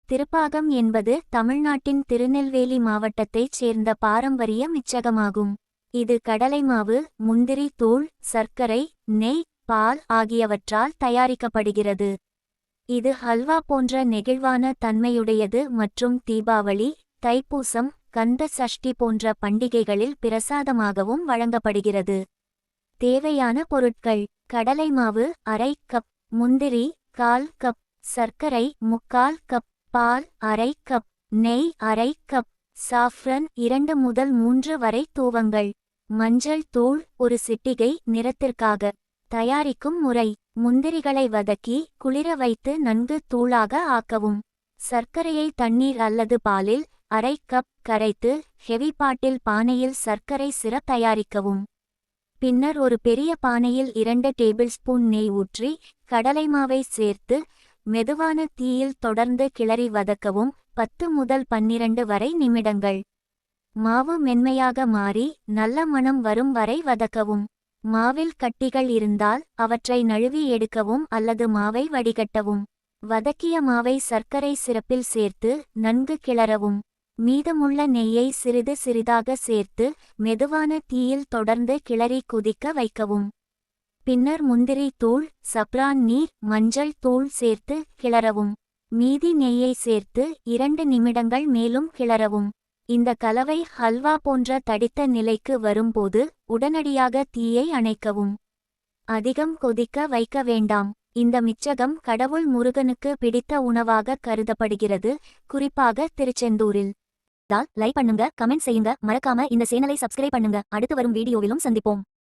திருப்பாகம் என்பது தமிழ்நாட்டின் திருநெல்வேலி மாவட்டத்தைச் சேர்ந்த பாரம்பரிய மிச்சகமாகும். இது கடலை மாவு, முந்திரி தூள், சர்க்கரை, நெய், பால் ஆகியவற்றால் தயாரிக்கப்படுகிறது. இது ஹல்வா போன்ற நெகிழ்வான தன்மையுடையது மற்றும் தீபாவளி, தைப்பூசம், கந்த சஷ்டி போன்ற பண்டிகைகளில் பிரசாதமாகவும் வழங்கப்படுகிறது. தேவையான பொருட்கள்: கடலை மாவு அரை கப், முந்திரி 1/4 கப், சர்க்கரை 3/4 கப், பால் அரை கப், நெய் அரை கப், சாஃப்ரன் 2 முதல் 3 வரை தூவங்கள், மஞ்சள் தூள் ஒரு சிட்டிகை நிறத்திற்காக. தயாரிக்கும் முறை: முந்திரிகளை வதக்கி குளிர வைத்து நன்கு தூளாக ஆக்கவும். சர்க்கரையை தண்ணீர் அல்லது பாலில் அரை கப் கரைத்து ஹெவி பாட்டில் பானையில் சர்க்கரை சிரப் தயாரிக்கவும். பின்னர் ஒரு பெரிய பானையில் 2 டேபிள்ஸ்பூன் நெய் ஊற்றி கடலைமாவை சேர்த்து மெதுவான தீயில் தொடர்ந்து கிளறி வதக்கவும். 10 முதல் 12 வரை நிமிடங்கள். மாவு மென்மையாக மாறி நல்ல மணம் வரும் வரை வதக்கவும். மாவில் கட்டிகள் இருந்தால் அவற்றை நழுவி எடுக்கவும் அல்லது மாவை வடிகட்டவும். வதக்கிய மாவை சர்க்கரை சிரப்பில் சேர்த்து நன்கு கிளறவும். மீதமுள்ள நெய்யை சிறிது சிறிதாக சேர்த்து மெதுவான தீயில் தொடர்ந்து கிளறி கொதிக்க வைக்கவும். பின்னர் முந்திரி தூள், சப்ரான் நீர், மஞ்சள் தூள் சேர்த்து கிளறவும். மீதி நெய்யை சேர்த்து 2 நிமிடங்கள் மேலும் கிளறவும். இந்த கலவை ஹல்வா போன்ற தடித்த நிலைக்கு வரும்போது உடனடியாக தீயை அணைக்கவும். அதிகம் கொதிக்க வைக்க வேண்டாம். இந்த மிச்சகம் கடவுள் முருகனுக்கு பிடித்த உணவாக கருதப்படுகிறது, குறிப்பாக திருச்செந்தூரில். லைக் பண்ணுங்க, கமெண்ட் செய்யுங்க, மறக்காம இந்த சேனலை சப்ஸ்கிரைப் பண்ணுங்க. அடுத்து வரும் வீடியோவிலும் சந்திப்போம்.